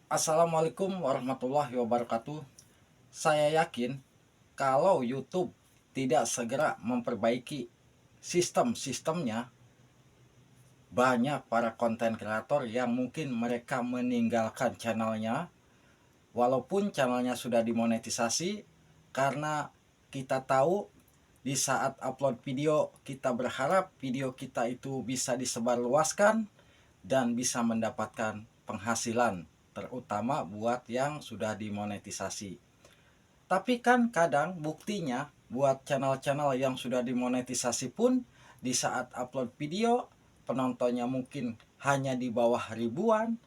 Assalamualaikum warahmatullahi wabarakatuh. Saya yakin kalau YouTube tidak segera memperbaiki sistem-sistemnya, banyak para konten kreator yang mungkin mereka meninggalkan channelnya, walaupun channelnya sudah dimonetisasi, karena kita tahu di saat upload video kita berharap video kita itu bisa disebarluaskan dan bisa mendapatkan penghasilan, terutama buat yang sudah dimonetisasi. Tapi kan kadang buktinya buat channel-channel yang sudah dimonetisasi pun di saat upload video penontonnya mungkin hanya di bawah ribuan,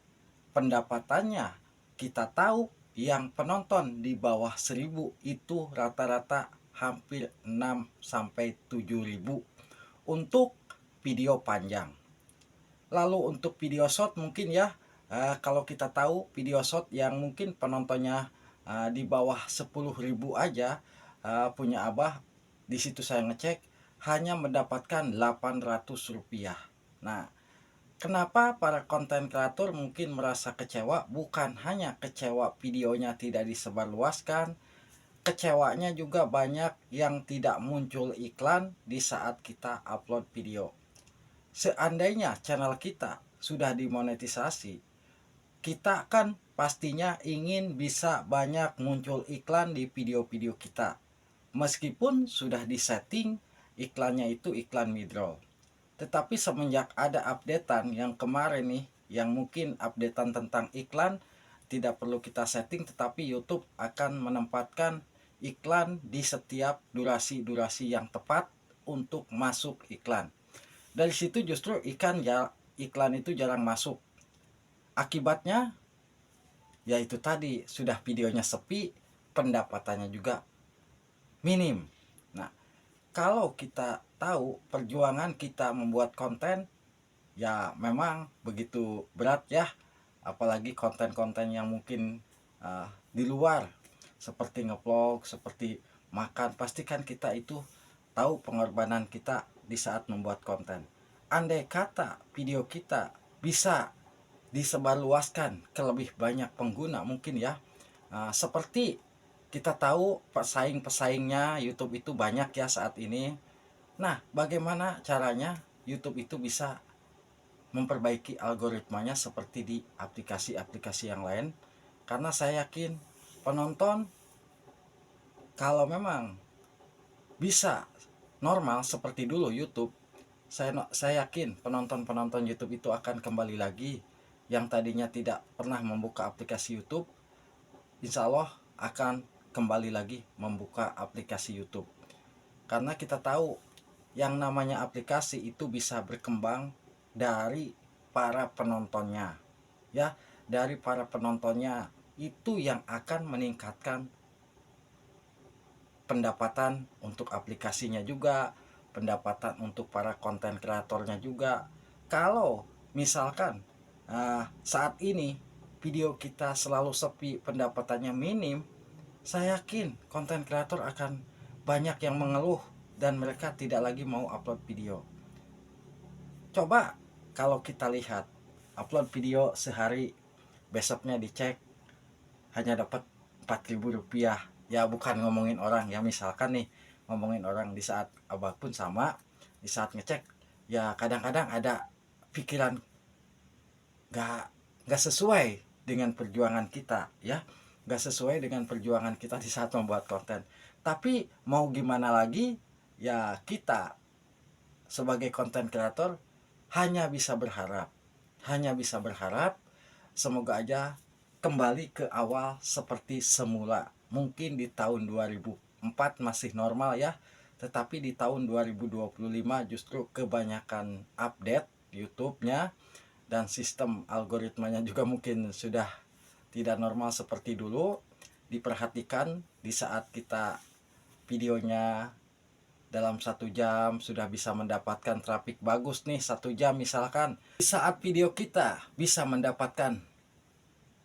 pendapatannya kita tahu yang penonton di bawah 1.000 itu rata-rata hampir 6 sampai 7 ribu untuk video panjang. Lalu untuk video short mungkin ya, kalau kita tahu video short yang mungkin penontonnya di bawah 10.000 aja, punya abah di situ saya ngecek hanya mendapatkan Rp800. Nah, kenapa para konten kreator mungkin merasa kecewa? Bukan hanya kecewa videonya tidak disebarluaskan, kecewanya juga banyak yang tidak muncul iklan di saat kita upload video. Seandainya channel kita sudah dimonetisasi, kita kan pastinya ingin bisa banyak muncul iklan di video-video kita. Meskipun sudah disetting iklannya itu iklan midroll. Tetapi semenjak ada updatean yang kemarin nih, yang mungkin updatean tentang iklan tidak perlu kita setting, tetapi YouTube akan menempatkan iklan di setiap durasi-durasi yang tepat untuk masuk iklan. Dari situ justru iklan itu jarang masuk. Akibatnya yaitu tadi sudah videonya sepi, pendapatannya juga minim. Nah, kalau kita tahu perjuangan kita membuat konten, ya memang begitu berat ya, apalagi konten-konten yang mungkin di luar seperti ngevlog, seperti makan, pastikan kita itu tahu pengorbanan kita di saat membuat konten. Andai kata video kita bisa disebarluaskan ke lebih banyak pengguna mungkin ya, seperti kita tahu pesaing-pesaingnya YouTube itu banyak ya saat ini. Nah, bagaimana caranya YouTube itu bisa memperbaiki algoritmanya seperti di aplikasi-aplikasi yang lain? Karena saya yakin penonton kalau memang bisa normal seperti dulu YouTube, saya yakin penonton-penonton YouTube itu akan kembali lagi. Yang tadinya tidak pernah membuka aplikasi YouTube, insya Allah akan kembali lagi membuka aplikasi YouTube. Karena kita tahu yang namanya aplikasi itu bisa berkembang dari para penontonnya. Ya, dari para penontonnya itu yang akan meningkatkan pendapatan untuk aplikasinya juga, pendapatan untuk para konten kreatornya juga. Kalau misalkan saat ini video kita selalu sepi, pendapatannya minim, saya yakin konten kreator akan banyak yang mengeluh dan mereka tidak lagi mau upload video. Coba kalau kita lihat upload video sehari, besoknya dicek hanya dapat Rp4.000. Ya bukan ngomongin orang ya, misalkan nih ngomongin orang, di saat abah pun sama, di saat ngecek ya kadang-kadang ada pikiran gak sesuai dengan perjuangan kita ya, gak sesuai dengan perjuangan kita di saat membuat konten. Tapi mau gimana lagi, ya kita sebagai konten kreator hanya bisa berharap semoga aja kembali ke awal seperti semula. Mungkin di tahun 2004 masih normal ya, tetapi di tahun 2025 justru kebanyakan update YouTube-nya dan sistem algoritmanya juga mungkin sudah tidak normal seperti dulu. Diperhatikan di saat kita videonya dalam 1 jam sudah bisa mendapatkan traffic bagus nih, 1 jam misalkan. Di saat video kita bisa mendapatkan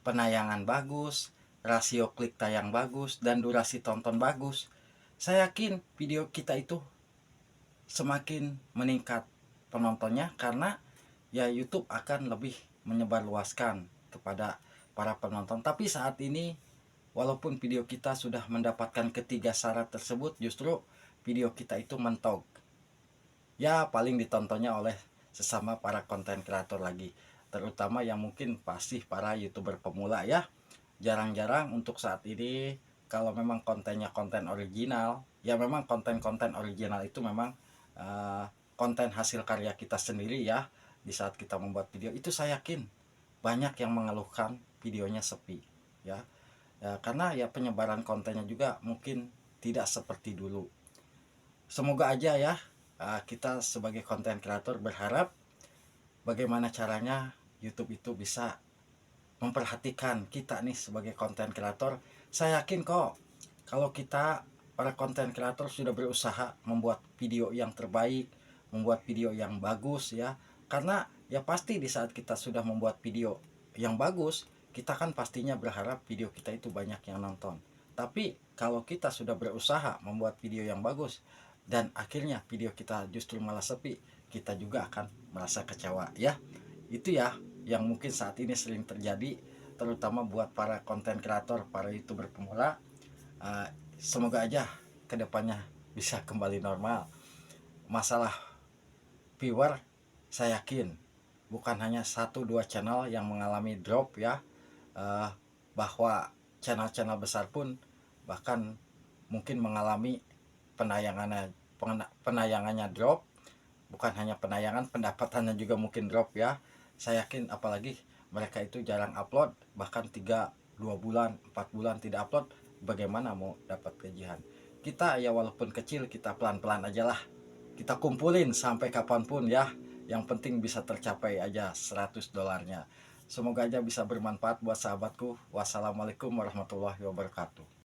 penayangan bagus, rasio klik tayang bagus, dan durasi tonton bagus, saya yakin video kita itu semakin meningkat penontonnya, karena ya YouTube akan lebih menyebarluaskan kepada para penonton. Tapi saat ini walaupun video kita sudah mendapatkan ketiga syarat tersebut, justru video kita itu mentok. Ya paling ditontonnya oleh sesama para konten kreator lagi, terutama yang mungkin pasti para YouTuber pemula ya. Jarang-jarang untuk saat ini kalau memang kontennya konten original, ya memang konten-konten original itu memang konten hasil karya kita sendiri ya. Di saat kita membuat video itu saya yakin banyak yang mengeluhkan videonya sepi ya. Ya karena ya penyebaran kontennya juga mungkin tidak seperti dulu. Semoga aja ya kita sebagai konten kreator berharap bagaimana caranya YouTube itu bisa memperhatikan kita nih sebagai konten kreator. Saya yakin kok kalau kita para konten kreator sudah berusaha membuat video yang terbaik, membuat video yang bagus ya. Karena ya pasti di saat kita sudah membuat video yang bagus, kita kan pastinya berharap video kita itu banyak yang nonton. Tapi kalau kita sudah berusaha membuat video yang bagus dan akhirnya video kita justru malah sepi, kita juga akan merasa kecewa ya. Itu ya yang mungkin saat ini sering terjadi, terutama buat para konten kreator, para YouTuber pemula. Semoga aja kedepannya bisa kembali normal. Masalah viewer, saya yakin bukan hanya 1-2 channel yang mengalami drop ya, bahwa channel-channel besar pun bahkan mungkin mengalami penayangannya drop. Bukan hanya penayangan, pendapatannya juga mungkin drop ya. Saya yakin apalagi mereka itu jarang upload, bahkan 2 bulan 4 bulan tidak upload, bagaimana mau dapat gajian. Kita ya walaupun kecil, kita pelan-pelan aja lah, kita kumpulin sampai kapanpun ya, yang penting bisa tercapai aja $100. Semoga aja bisa bermanfaat buat sahabatku. Wassalamualaikum warahmatullahi wabarakatuh.